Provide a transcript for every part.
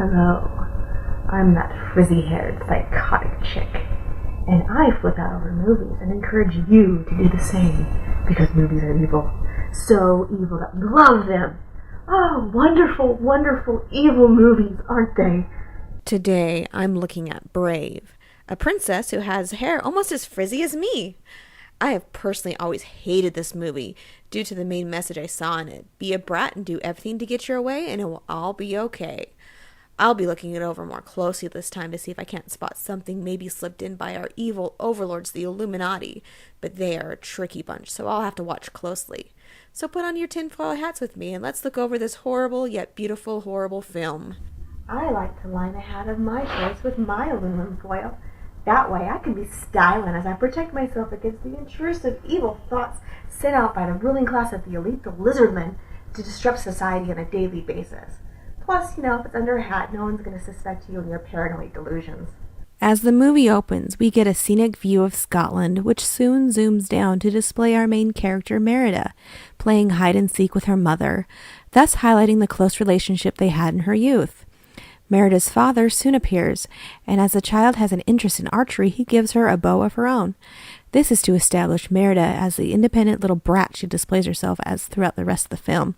Hello, I'm that frizzy-haired, psychotic chick, and I flip out over movies and encourage you to do the same, because movies are evil. So evil that we love them. Oh, wonderful, wonderful, evil movies, aren't they? Today, I'm looking at Brave, a princess who has hair almost as frizzy as me. I have personally always hated this movie due to the main message I saw in it. Be a brat and do everything to get your way and it will all be okay. I'll be looking it over more closely this time to see if I can't spot something maybe slipped in by our evil overlords, the Illuminati. But they are a tricky bunch, so I'll have to watch closely. So put on your tinfoil hats with me and let's look over this horrible yet beautiful horrible film. I like to line a hat of my choice with my aluminum foil. That way I can be styling as I protect myself against the intrusive evil thoughts sent out by the ruling class of the elite, the lizardmen, to disrupt society on a daily basis. Plus, if it's under a hat, no one's going to suspect you of your paranoid delusions. As the movie opens, we get a scenic view of Scotland, which soon zooms down to display our main character, Merida, playing hide-and-seek with her mother, thus highlighting the close relationship they had in her youth. Merida's father soon appears, and as the child has an interest in archery, he gives her a bow of her own. This is to establish Merida as the independent little brat she displays herself as throughout the rest of the film,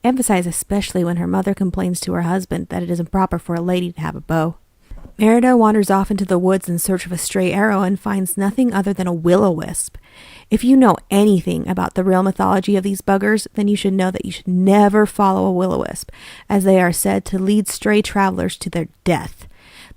emphasized especially when her mother complains to her husband that it isn't proper for a lady to have a bow. Merida wanders off into the woods in search of a stray arrow and finds nothing other than a will-o-wisp. If you know anything about the real mythology of these buggers, then you should know that you should never follow a will-o-wisp, as they are said to lead stray travelers to their death.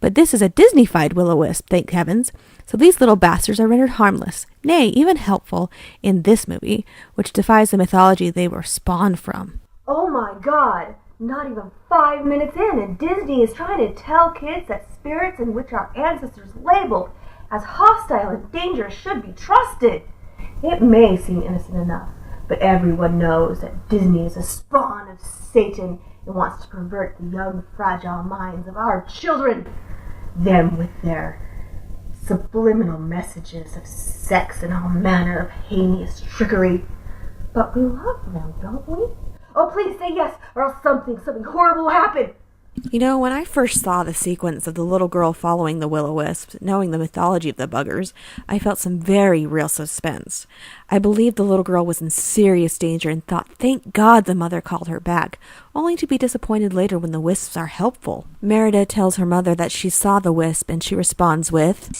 But this is a Disney-fied will-o-wisp, thank heavens, so these little bastards are rendered harmless, nay, even helpful, in this movie, which defies the mythology they were spawned from. Oh my god! Not even 5 minutes in, and Disney is trying to tell kids that spirits in which our ancestors labeled as hostile and dangerous should be trusted. It may seem innocent enough, but everyone knows that Disney is a spawn of Satan and wants to pervert the young, fragile minds of our children. Them with their subliminal messages of sex and all manner of heinous trickery. But we love them, don't we? Oh, please say yes, or else something horrible will happen. When I first saw the sequence of the little girl following the will-o-wisp, knowing the mythology of the buggers, I felt some very real suspense. I believed the little girl was in serious danger and thought, thank God the mother called her back, only to be disappointed later when the wisps are helpful. Merida tells her mother that she saw the wisp, and she responds with,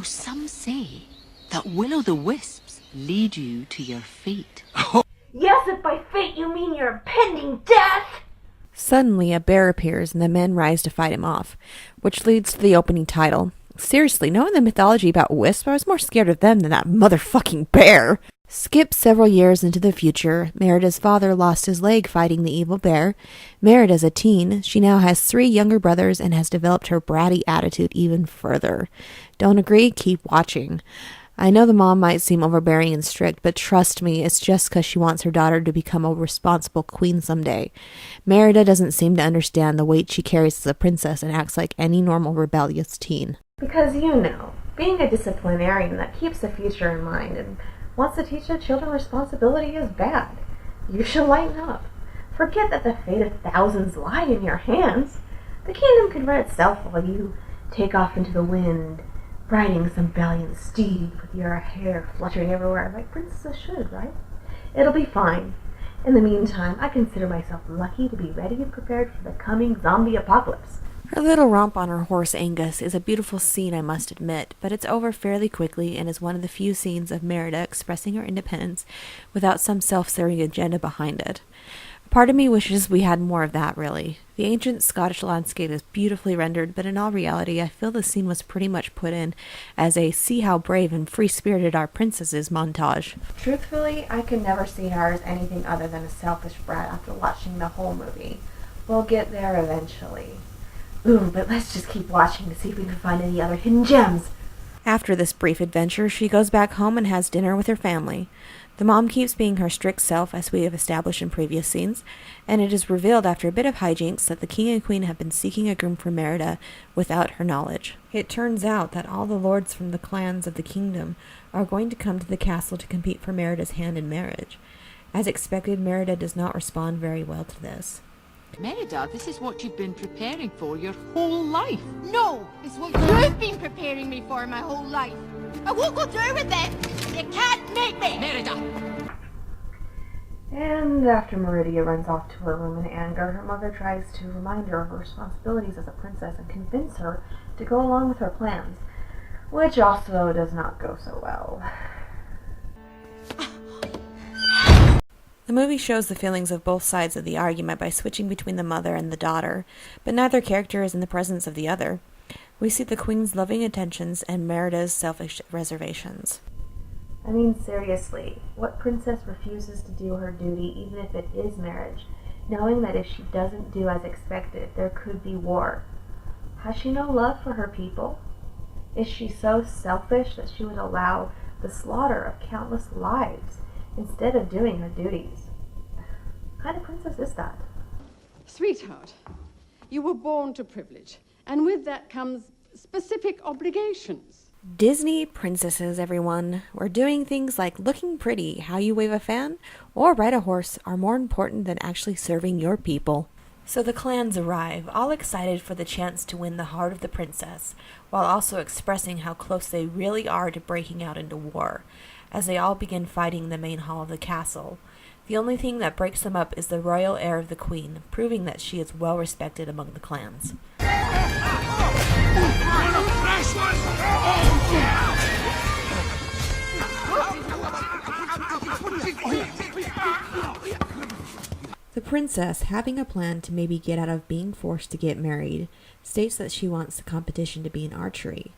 Some say that will-o'-the-wisps lead you to your fate. Yes, if by fate you mean your impending death! Suddenly, a bear appears and the men rise to fight him off, which leads to the opening title. Seriously, knowing the mythology about wisps, I was more scared of them than that motherfucking bear. Skip several years into the future. Merida's father lost his leg fighting the evil bear. Merida's a teen. She now has 3 younger brothers and has developed her bratty attitude even further. Don't agree? Keep watching. I know the mom might seem overbearing and strict, but trust me, it's just because she wants her daughter to become a responsible queen someday. Merida doesn't seem to understand the weight she carries as a princess and acts like any normal rebellious teen. Because being a disciplinarian that keeps the future in mind and wants to teach their children responsibility is bad. You should lighten up. Forget that the fate of thousands lie in your hands. The kingdom can run itself while you take off into the wind, riding some valiant steed with your hair fluttering everywhere like princesses should, right? It'll be fine. In the meantime, I consider myself lucky to be ready and prepared for the coming zombie apocalypse. Her little romp on her horse Angus is a beautiful scene, I must admit, but it's over fairly quickly and is one of the few scenes of Merida expressing her independence without some self-serving agenda behind it. Part of me wishes we had more of that, really. The ancient Scottish landscape is beautifully rendered, but in all reality, I feel the scene was pretty much put in as a see how brave and free-spirited our princess is montage. Truthfully, I could never see her as anything other than a selfish brat after watching the whole movie. We'll get there eventually. Ooh, but let's just keep watching to see if we can find any other hidden gems. After this brief adventure, she goes back home and has dinner with her family. The mom keeps being her strict self, as we have established in previous scenes, and it is revealed after a bit of hijinks that the king and queen have been seeking a groom for Merida without her knowledge. It turns out that all the lords from the clans of the kingdom are going to come to the castle to compete for Merida's hand in marriage. As expected, Merida does not respond very well to this. Merida, this is what you've been preparing for your whole life. No, it's what you've been preparing me for my whole life. I won't go through with it. You can't make me. Merida! And after Meridia runs off to her room in anger, her mother tries to remind her of her responsibilities as a princess and convince her to go along with her plans, which also does not go so well. The movie shows the feelings of both sides of the argument by switching between the mother and the daughter, but neither character is in the presence of the other. We see the queen's loving attentions and Merida's selfish reservations. I mean, seriously, what princess refuses to do her duty even if it is marriage, knowing that if she doesn't do as expected, there could be war? Has she no love for her people? Is she so selfish that she would allow the slaughter of countless lives instead of doing her duties? What kind of princess is that? Sweetheart, you were born to privilege, and with that comes specific obligations. Disney princesses, everyone. We're doing things like looking pretty, how you wave a fan, or ride a horse are more important than actually serving your people. So the clans arrive, all excited for the chance to win the heart of the princess, while also expressing how close they really are to breaking out into war, as they all begin fighting in the main hall of the castle. The only thing that breaks them up is the royal air of the queen, proving that she is well respected among the clans. The princess, having a plan to maybe get out of being forced to get married, states that she wants the competition to be in archery.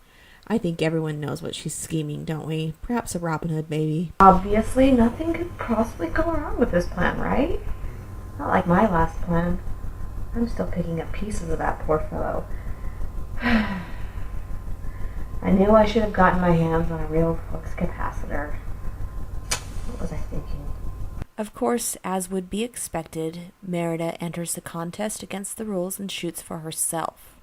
I think everyone knows what she's scheming, don't we? Perhaps a Robin Hood, maybe. Obviously, nothing could possibly go wrong with this plan, right? Not like my last plan. I'm still picking up pieces of that poor fellow. I knew I should have gotten my hands on a real flux capacitor. What was I thinking? Of course, as would be expected, Merida enters the contest against the rules and shoots for herself.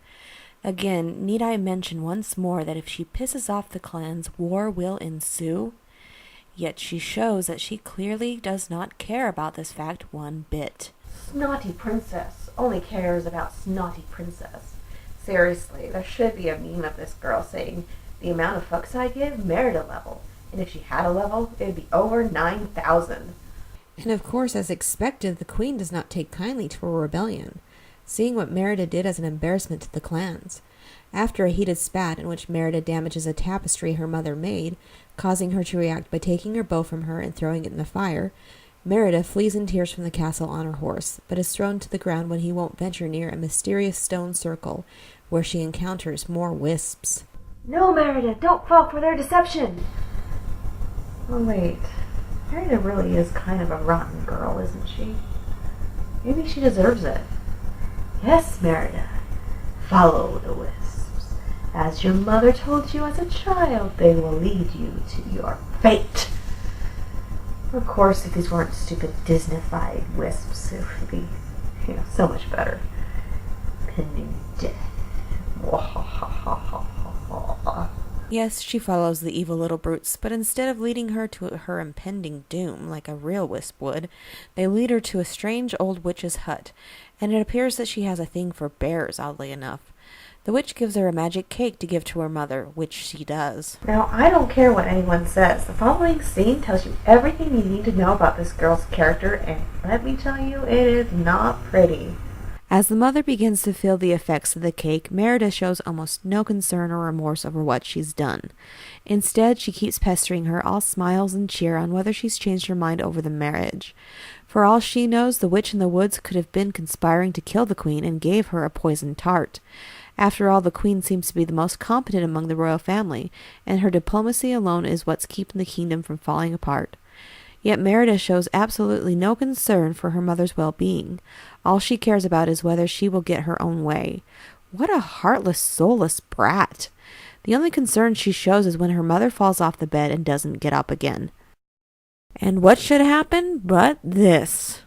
Again, need I mention once more that if she pisses off the clans, war will ensue? Yet she shows that she clearly does not care about this fact one bit. Snotty princess only cares about snotty princess. Seriously, there should be a meme of this girl saying, the amount of fucks I give, Merida level. And if she had a level, it would be over 9,000. And of course, as expected, the queen does not take kindly to a rebellion, seeing what Merida did as an embarrassment to the clans. After a heated spat in which Merida damages a tapestry her mother made, causing her to react by taking her bow from her and throwing it in the fire, Merida flees in tears from the castle on her horse, but is thrown to the ground when he won't venture near a mysterious stone circle, where she encounters more wisps. No, Merida, don't fall for their deception! Oh, wait. Merida really is kind of a rotten girl, isn't she? Maybe she deserves it. Yes, Merida. Follow the wisps. As your mother told you as a child, they will lead you to your fate. Of course, if these weren't stupid Disney-fied wisps, it would be, so much better. Pending death. Yes, she follows the evil little brutes, but instead of leading her to her impending doom like a real wisp would, they lead her to a strange old witch's hut, and it appears that she has a thing for bears, oddly enough. The witch gives her a magic cake to give to her mother, which she does. Now, I don't care what anyone says. The following scene tells you everything you need to know about this girl's character, and let me tell you, it is not pretty. As the mother begins to feel the effects of the cake, Merida shows almost no concern or remorse over what she's done. Instead, she keeps pestering her, all smiles and cheer on whether she's changed her mind over the marriage. For all she knows, the witch in the woods could have been conspiring to kill the queen and gave her a poisoned tart. After all, the queen seems to be the most competent among the royal family, and her diplomacy alone is what's keeping the kingdom from falling apart. Yet Merida shows absolutely no concern for her mother's well-being. All she cares about is whether she will get her own way. What a heartless, soulless brat. The only concern she shows is when her mother falls off the bed and doesn't get up again. And what should happen but this?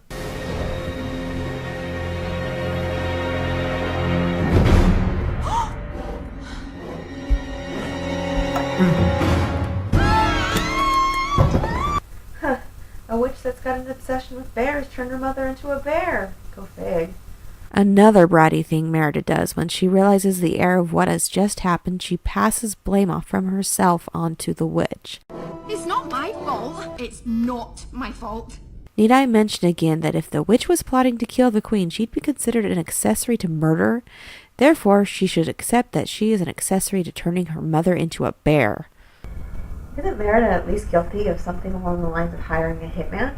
A witch that's got an obsession with bears turned her mother into a bear. Go fig. Another bratty thing Merida does when she realizes the error of what has just happened, she passes blame off from herself onto the witch. It's not my fault. It's not my fault. Need I mention again that if the witch was plotting to kill the queen, she'd be considered an accessory to murder? Therefore, she should accept that she is an accessory to turning her mother into a bear. Isn't Merida at least guilty of something along the lines of hiring a hitman?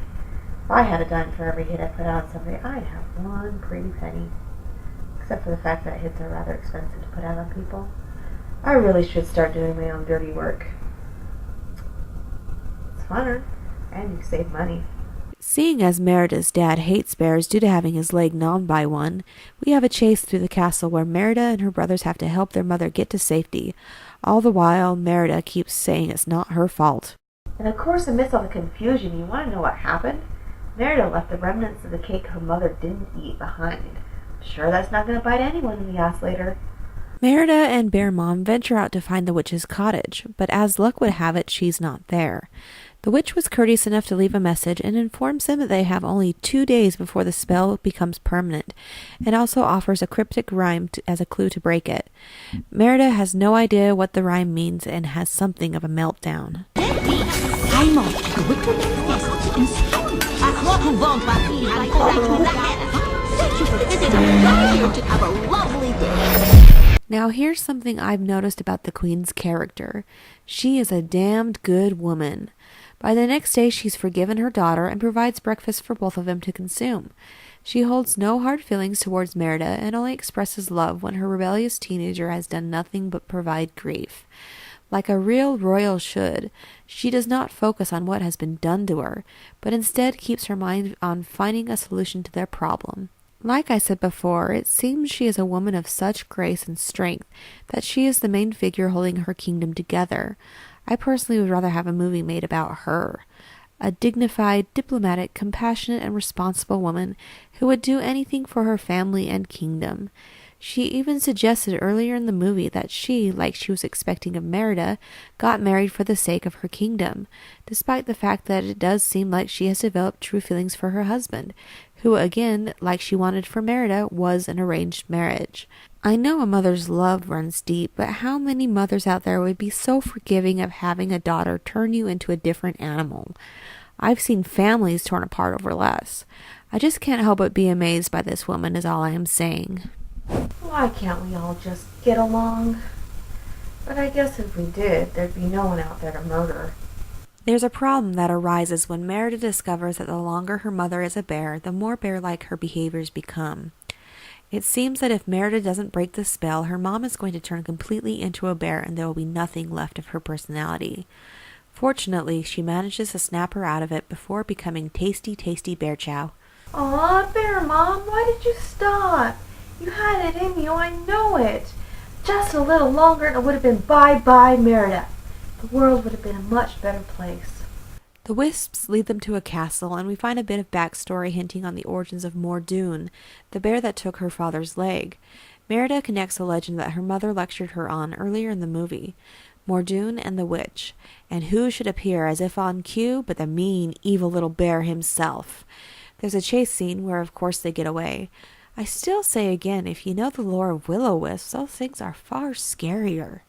If I had a dime for every hit I put out on somebody, I'd have one pretty penny. Except for the fact that hits are rather expensive to put out on people. I really should start doing my own dirty work. It's funner, and you save money. Seeing as Merida's dad hates bears due to having his leg gnawed by one, we have a chase through the castle where Merida and her brothers have to help their mother get to safety. All the while, Merida keeps saying it's not her fault. And of course, amidst all the confusion, you want to know what happened? Merida left the remnants of the cake her mother didn't eat behind. Sure, that's not going to bite anyone in the ass later. Merida and Bear Mom venture out to find the witch's cottage, but as luck would have it, she's not there. The witch was courteous enough to leave a message and informs them that they have only 2 days before the spell becomes permanent, and also offers a cryptic rhyme as a clue to break it. Merida has no idea what the rhyme means and has something of a meltdown. Now here's something I've noticed about the Queen's character. She is a damned good woman. By the next day she's forgiven her daughter and provides breakfast for both of them to consume. She holds no hard feelings towards Merida and only expresses love when her rebellious teenager has done nothing but provide grief. Like a real royal should, she does not focus on what has been done to her, but instead keeps her mind on finding a solution to their problem. Like I said before, it seems she is a woman of such grace and strength that she is the main figure holding her kingdom together. I personally would rather have a movie made about her. A dignified, diplomatic, compassionate, and responsible woman who would do anything for her family and kingdom. She even suggested earlier in the movie that she, like she was expecting of Merida, got married for the sake of her kingdom, despite the fact that it does seem like she has developed true feelings for her husband, who again, like she wanted for Merida, was an arranged marriage. I know a mother's love runs deep, but how many mothers out there would be so forgiving of having a daughter turn you into a different animal? I've seen families torn apart over less. I just can't help but be amazed by this woman is all I am saying. Why can't we all just get along? But I guess if we did, there'd be no one out there to murder. There's a problem that arises when Merida discovers that the longer her mother is a bear, the more bear-like her behaviors become. It seems that if Merida doesn't break the spell, her mom is going to turn completely into a bear and there will be nothing left of her personality. Fortunately, she manages to snap her out of it before becoming tasty, tasty bear chow. Aw, Bear Mom, why did you stop? You had it in you, I know it. Just a little longer and it would have been bye-bye, Merida. The world would have been a much better place. The wisps lead them to a castle, and we find a bit of backstory hinting on the origins of Mordoon, the bear that took her father's leg. Merida connects a legend that her mother lectured her on earlier in the movie, Mordoon and the witch, and who should appear as if on cue but the mean, evil little bear himself. There's a chase scene where of course they get away. I still say again, if you know the lore of will-o-wisps, those things are far scarier.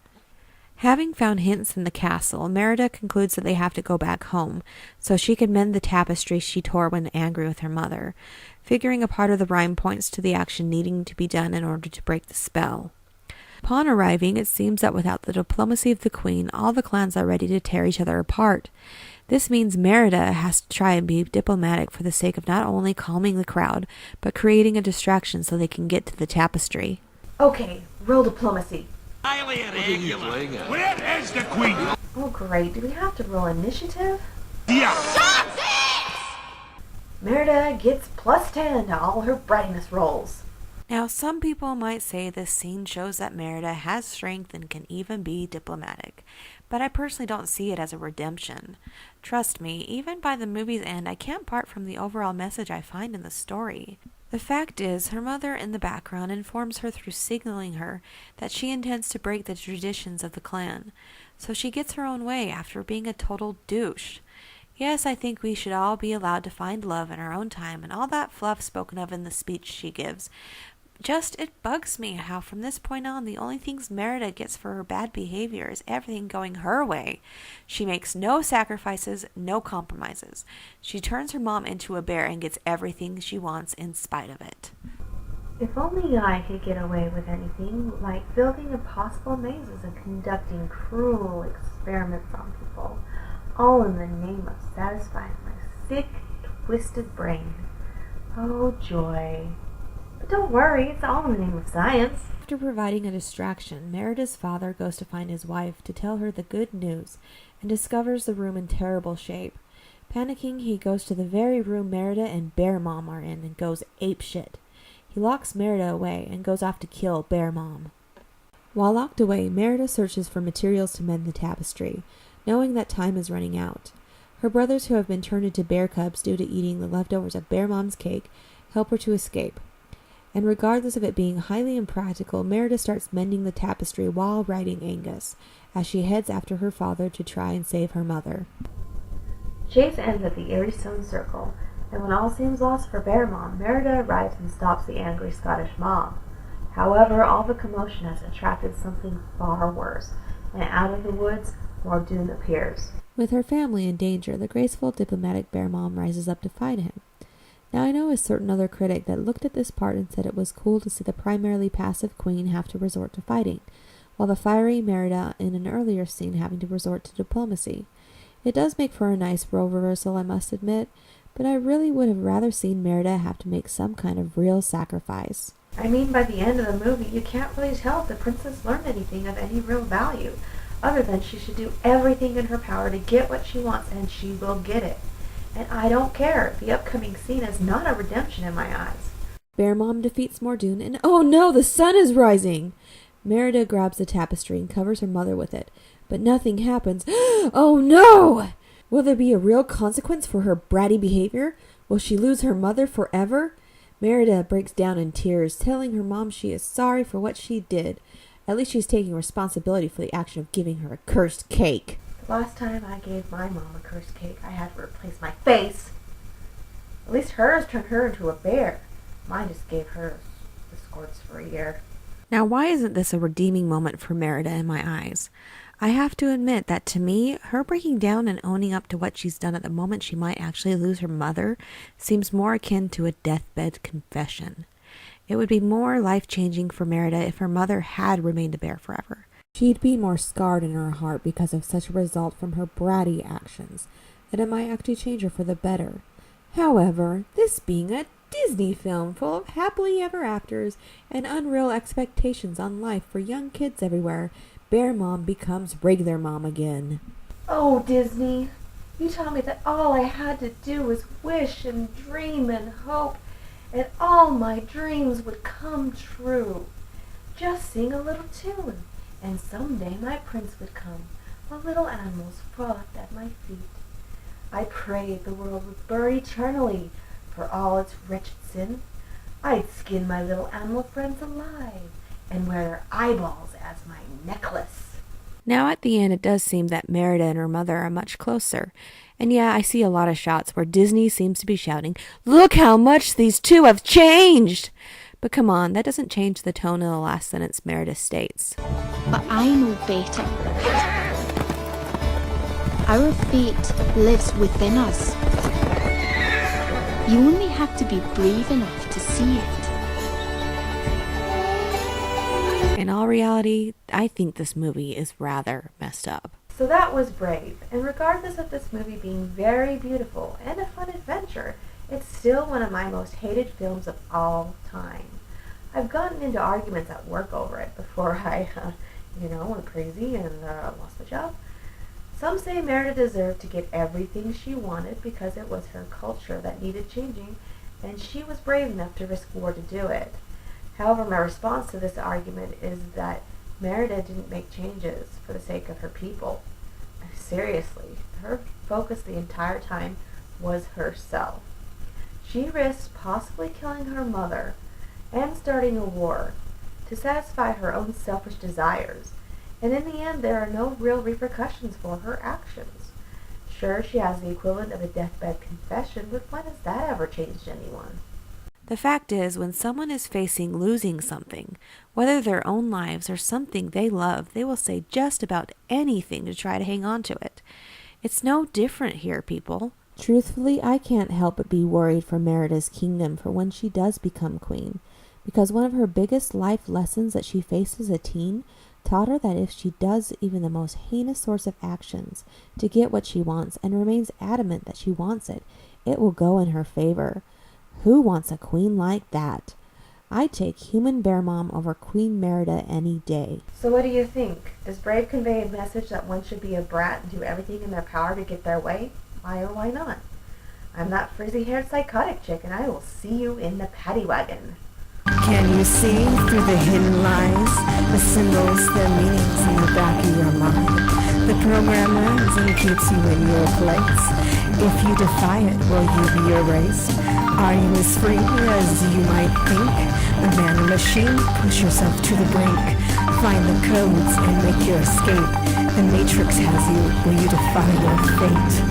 Having found hints in the castle, Merida concludes that they have to go back home, so she can mend the tapestry she tore when angry with her mother. Figuring a part of the rhyme points to the action needing to be done in order to break the spell. Upon arriving, it seems that without the diplomacy of the queen, all the clans are ready to tear each other apart. This means Merida has to try and be diplomatic for the sake of not only calming the crowd, but creating a distraction so they can get to the tapestry. Okay, roll diplomacy. Highly irregular. Where is the queen? Oh great, do we have to roll initiative? Yeah. Merida gets +10 to all her brightness rolls. Now, some people might say this scene shows that Merida has strength and can even be diplomatic, but I personally don't see it as a redemption. Trust me, even by the movie's end, I can't part from the overall message I find in the story. The fact is, her mother in the background informs her through signaling her that she intends to break the traditions of the clan, so she gets her own way after being a total douche. Yes, I think we should all be allowed to find love in our own time and all that fluff spoken of in the speech she gives, It bugs me how from this point on the only things Merida gets for her bad behavior is everything going her way. She makes no sacrifices, no compromises. She turns her mom into a bear and gets everything she wants in spite of it. If only I could get away with anything, like building impossible mazes and conducting cruel experiments on people, all in the name of satisfying my sick, twisted brain. Oh, joy. But don't worry, it's all in the name of science. After providing a distraction, Merida's father goes to find his wife to tell her the good news and discovers the room in terrible shape. Panicking, he goes to the very room Merida and Bear Mom are in and goes apeshit. He locks Merida away and goes off to kill Bear Mom. While locked away, Merida searches for materials to mend the tapestry, knowing that time is running out. Her brothers, who have been turned into bear cubs due to eating the leftovers of Bear Mom's cake, help her to escape. And regardless of it being highly impractical, Merida starts mending the tapestry while riding Angus, as she heads after her father to try and save her mother. Chase ends at the Eerie Stone Circle, and when all seems lost for Bear Mom, Merida arrives and stops the angry Scottish mob. However, all the commotion has attracted something far worse, and out of the woods, more doom appears. With her family in danger, the graceful, diplomatic Bear Mom rises up to fight him. Now I know a certain other critic that looked at this part and said it was cool to see the primarily passive queen have to resort to fighting, while the fiery Merida in an earlier scene having to resort to diplomacy. It does make for a nice role reversal, I must admit, but I really would have rather seen Merida have to make some kind of real sacrifice. I mean, by the end of the movie, you can't really tell if the princess learned anything of any real value, other than she should do everything in her power to get what she wants, and she will get it. And I don't care. The upcoming scene is not a redemption in my eyes. Bear Mom defeats Mordoon, and oh no, the sun is rising! Merida grabs the tapestry and covers her mother with it, but nothing happens. Oh no! Will there be a real consequence for her bratty behavior? Will she lose her mother forever? Merida breaks down in tears, telling her mom she is sorry for what she did. At least she's taking responsibility for the action of giving her a cursed cake. The last time I gave my mom a cursed cake, I had to replace my face. At least hers turned her into a bear. Mine just gave her the squirts for a year. Now, why isn't this a redeeming moment for Merida in my eyes? I have to admit that to me, her breaking down and owning up to what she's done at the moment she might actually lose her mother seems more akin to a deathbed confession. It would be more life-changing for Merida if her mother had remained a bear forever. She'd be more scarred in her heart because of such a result from her bratty actions, that it might actually change her for the better. However, this being a Disney film full of happily ever afters and unreal expectations on life for young kids everywhere, Bear Mom becomes regular mom again. Oh, Disney, you told me that all I had to do was wish and dream and hope, and all my dreams would come true. Just sing a little tune, and someday my prince would come, while little animals frothed at my feet. I prayed the world would burn eternally for all its wretched sin. I'd skin my little animal friends alive and wear their eyeballs as my necklace. Now at the end, it does seem that Merida and her mother are much closer. And yeah, I see a lot of shots where Disney seems to be shouting, "Look how much these two have changed!" But come on, that doesn't change the tone of the last sentence Merida states. But I know better. Our fate lives within us. You only have to be brave enough to see it. In all reality, I think this movie is rather messed up. So that was Brave, and regardless of this movie being very beautiful and a fun adventure, it's still one of my most hated films of all time. I've gotten into arguments at work over it before I, went crazy and lost my job. Some say Merida deserved to get everything she wanted because it was her culture that needed changing, and she was brave enough to risk war to do it. However, my response to this argument is that Merida didn't make changes for the sake of her people. Seriously, her focus the entire time was herself. She risked possibly killing her mother and starting a war to satisfy her own selfish desires, and in the end there are no real repercussions for her actions. Sure, she has the equivalent of a deathbed confession, but when has that ever changed anyone? The fact is, when someone is facing losing something, whether their own lives or something they love, they will say just about anything to try to hang on to it. It's no different here, people. Truthfully, I can't help but be worried for Merida's kingdom for when she does become queen, because one of her biggest life lessons that she faced as a teen taught her that if she does even the most heinous sorts of actions to get what she wants and remains adamant that she wants it, it will go in her favor. Who wants a queen like that? I'd take human bear mom over Queen Merida any day. So what do you think? Does Brave convey a message that one should be a brat and do everything in their power to get their way? Why or why not? I'm that frizzy-haired psychotic chick, and I will see you in the paddy wagon. Can you see through the hidden lies, the symbols, their meanings in the back of your mind? The programmers and keeps you in your place. If you defy it, will you be erased? Are you as free as you might think? A man or machine, push yourself to the brink. Find the codes and make your escape. The Matrix has you. Will you defy your fate?